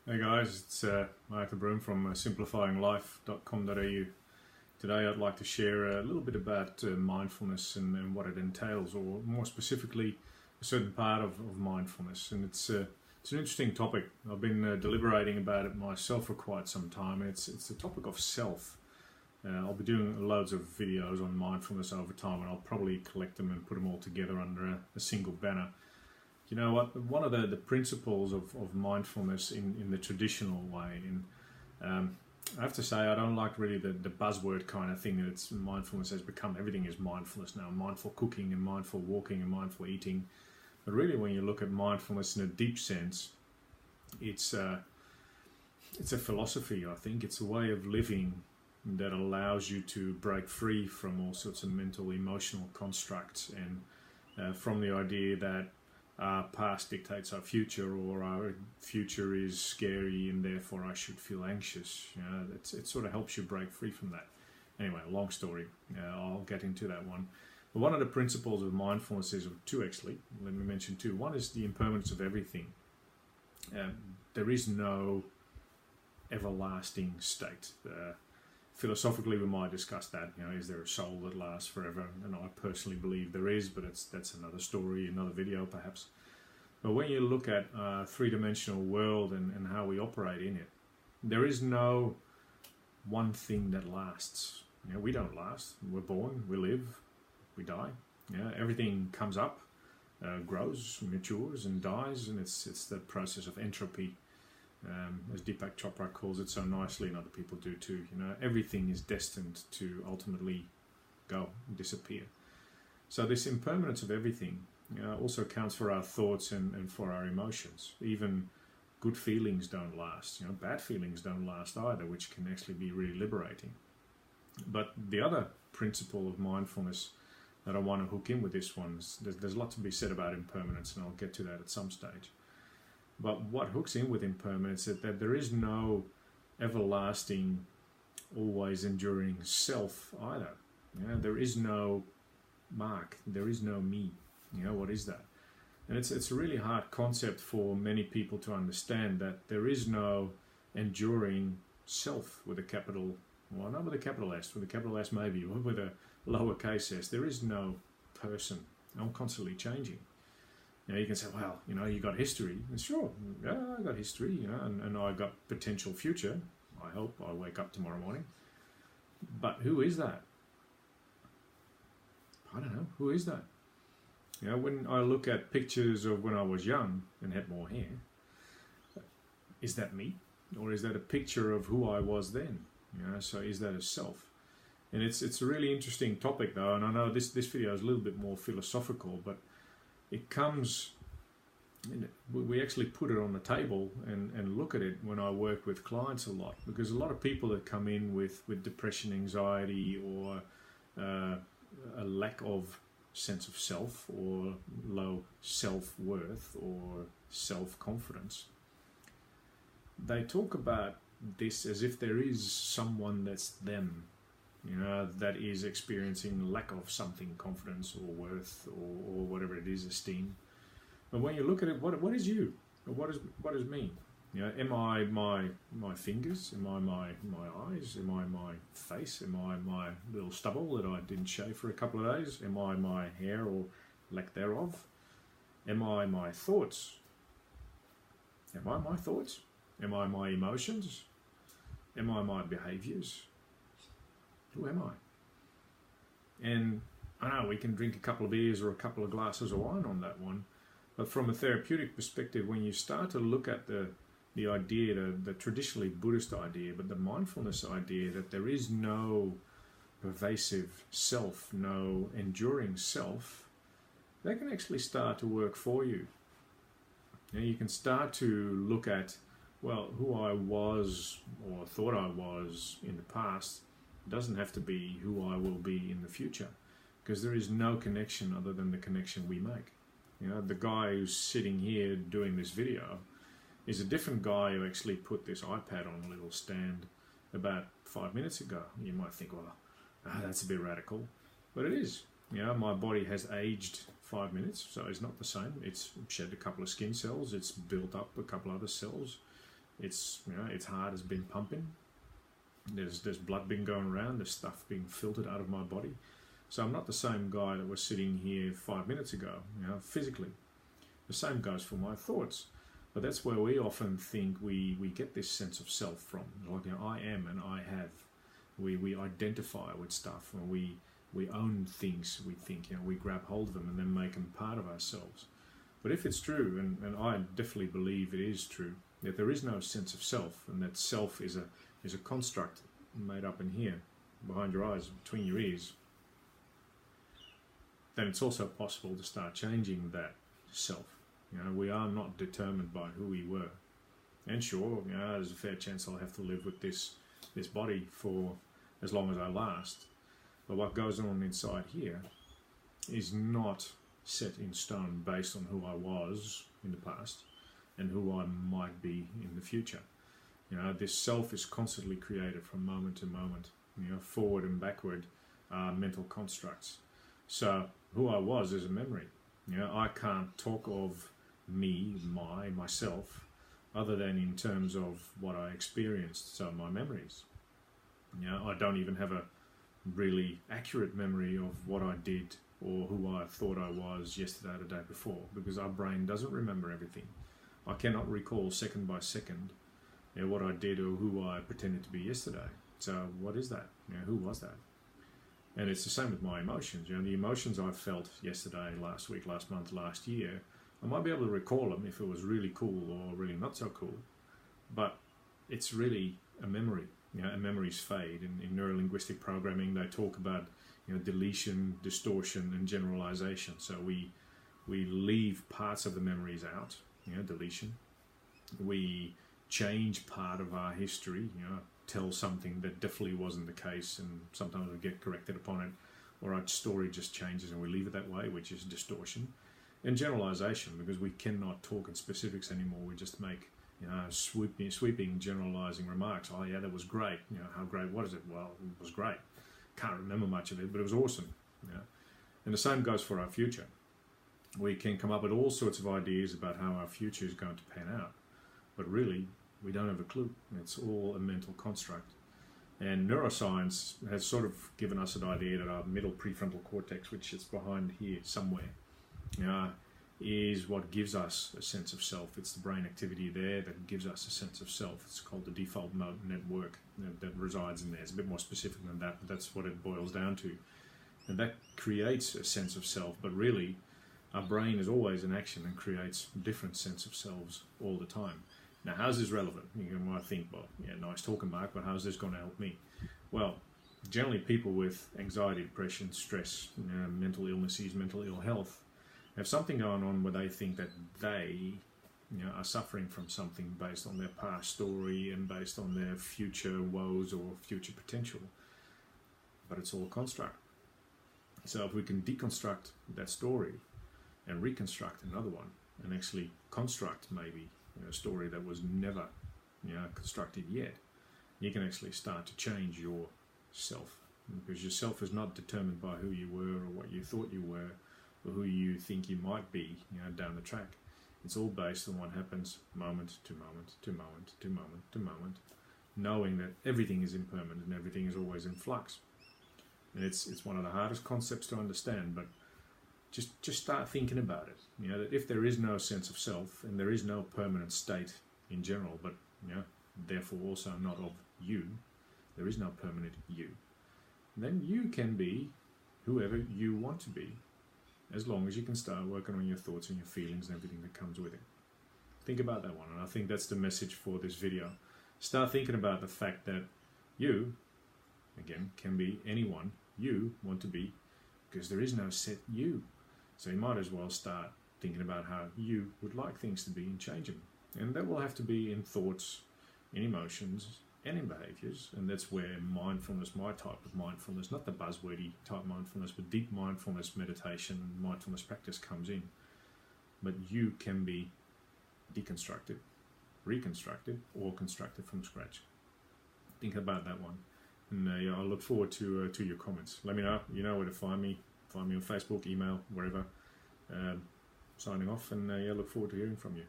Hey guys, it's Marc Bruin from simplifyinglife.com.au. Today I'd like to share a little bit about mindfulness and what it entails, or more specifically, a certain part of mindfulness. And it's an interesting topic. I've been deliberating about it myself for quite some time. It's the topic of self. I'll be doing loads of videos on mindfulness over time, and I'll probably collect them and put them all together under a single banner. You know what? One of the principles of mindfulness in the traditional way, and I have to say I don't like really the buzzword kind of thing that it's mindfulness has become. Everything is mindfulness now. Mindful cooking and mindful walking and mindful eating. But really, when you look at mindfulness in a deep sense, it's a philosophy. I think it's a way of living that allows you to break free from all sorts of mental, emotional constructs, and from the idea that our past dictates our future, or our future is scary and therefore I should feel anxious. You know, it sort of helps you break free from that. Anyway, long story. I'll get into that one. But one of the principles of mindfulness is two, actually. Let me mention two. One is the impermanence of everything. There is no everlasting state. Philosophically, we might discuss that. You know, is there a soul that lasts forever? And I personally believe there is, but that's another story, another video perhaps. But when you look at a three-dimensional world and how we operate in it, there is no one thing that lasts. You know, we don't last. We're born, we live, we die. Yeah, everything comes up, grows, matures, and dies, and it's the process of entropy. As Deepak Chopra calls it so nicely, and other people do too. You know, everything is destined to ultimately go, disappear. So this impermanence of everything also counts for our thoughts and for our emotions. Even good feelings don't last. You know, bad feelings don't last either, which can actually be really liberating. But the other principle of mindfulness that I want to hook in with this one is there's a lot to be said about impermanence, and I'll get to that at some stage. But what hooks in with impermanence is that there is no everlasting, always enduring self either. You know, there is no Marc, there is no me. You know, what is that? And it's a really hard concept for many people to understand, that there is no enduring self with a capital, well, not with a capital S, with a capital S maybe, or with a lowercase s. There is no person. I'm constantly changing. You know, you can say, well, you know, you got history. And sure, yeah, I got history, you know, and I got potential future. I hope I wake up tomorrow morning. But who is that? I don't know. Who is that? You know, when I look at pictures of when I was young and had more hair, is that me? Or is that a picture of who I was then? You know, so is that a self? And it's a really interesting topic though, and I know this video is a little bit more philosophical, but it comes, we actually put it on the table and look at it when I work with clients a lot, because a lot of people that come in with depression, anxiety, or a lack of sense of self, or low self-worth or self-confidence, they talk about this as if there is someone that's them, you know, that is experiencing lack of something, confidence or worth or whatever it is, esteem. But when you look at it, what is you? What is me? You know, am I my fingers? Am I my eyes? Am I my face? Am I my little stubble that I didn't shave for a couple of days? Am I my hair or lack thereof? Am I my thoughts? Am I my thoughts? Am I my emotions? Am I my behaviors? Who am I? And I know we can drink a couple of beers or a couple of glasses of wine on that one, but from a therapeutic perspective, when you start to look at the idea, the traditionally Buddhist idea, but the mindfulness idea, that there is no pervasive self, no enduring self, that can actually start to work for you. You know, you can start to look at, well, who I was or thought I was in the past doesn't have to be who I will be in the future, because there is no connection other than the connection we make. You know, the guy who's sitting here doing this video is a different guy who actually put this iPad on a little stand about 5 minutes ago. You might think, well, that's a bit radical, but it is. You know, my body has aged 5 minutes, so it's not the same. It's shed a couple of skin cells, it's built up a couple other cells. It's, its heart has been pumping. There's blood been going around. There's stuff being filtered out of my body. So I'm not the same guy that was sitting here 5 minutes ago, physically. The same goes for my thoughts. But that's where we often think we get this sense of self from. Like, I am and I have. We identify with stuff, and we own things. We think, we grab hold of them and then make them part of ourselves. But if it's true, and I definitely believe it is true, that there is no sense of self, and that self is a construct made up in here, behind your eyes, between your ears, then it's also possible to start changing that self. We are not determined by who we were. And sure, there's a fair chance I'll have to live with this body for as long as I last. But what goes on inside here is not set in stone based on who I was in the past and who I might be in the future. This self is constantly created from moment to moment. Forward and backward are mental constructs. So who I was is a memory. I can't talk of me, myself, other than in terms of what I experienced, so my memories. I don't even have a really accurate memory of what I did or who I thought I was yesterday or the day before, because our brain doesn't remember everything. I cannot recall second by second what I did or who I pretended to be yesterday. So what is that? Who was that? And it's the same with my emotions. The emotions I felt yesterday, last week, last month, last year, I might be able to recall them if it was really cool or really not so cool. But it's really a memory. And memories fade. In neurolinguistic programming, they talk about deletion, distortion, and generalization. So we leave parts of the memories out. Deletion. We change part of our history. Tell something that definitely wasn't the case, and sometimes we get corrected upon it, or our story just changes and we leave it that way, which is distortion. And generalization, because we cannot talk in specifics anymore. We just make sweeping generalizing remarks. Oh yeah, that was great. How great was it? Well, it was great. Can't remember much of it, but it was awesome. And the same goes for our future. We can come up with all sorts of ideas about how our future is going to pan out, but really we don't have a clue. It's all a mental construct. And neuroscience has sort of given us an idea that our middle prefrontal cortex, which is behind here somewhere, is what gives us a sense of self. It's the brain activity there that gives us a sense of self. It's called the default mode network that resides in there. It's a bit more specific than that, but that's what it boils down to. And that creates a sense of self, but really our brain is always in action and creates a different sense of selves all the time. Now, how's this relevant? You might think, well, yeah, nice talking, Mark, but how's this going to help me? Well, generally people with anxiety, depression, stress, mental illnesses, mental ill health, have something going on where they think that they are suffering from something based on their past story and based on their future woes or future potential. But it's all a construct. So if we can deconstruct that story and reconstruct another one and actually construct maybe a story that was never constructed yet, you can actually start to change your self, because your self is not determined by who you were or what you thought you were or who you think you might be down the track. It's all based on what happens moment to moment to moment to moment to moment, knowing that everything is impermanent and everything is always in flux. And it's one of the hardest concepts to understand, but just start thinking about it. That if there is no sense of self and there is no permanent state in general, but therefore also not of you, there is no permanent you, then you can be whoever you want to be, as long as you can start working on your thoughts and your feelings and everything that comes with it. Think about that one, and I think that's the message for this video. Start thinking about the fact that you, again, can be anyone you want to be, because there is no set you. So you might as well start thinking about how you would like things to be and change them. And that will have to be in thoughts, in emotions, and in behaviors. And that's where mindfulness, my type of mindfulness, not the buzzwordy type mindfulness, but deep mindfulness meditation and mindfulness practice comes in. But you can be deconstructed, reconstructed, or constructed from scratch. Think about that one. And I look forward to your comments. Let me know. You know where to find me. Find me on Facebook, email, wherever. Signing off, and look forward to hearing from you.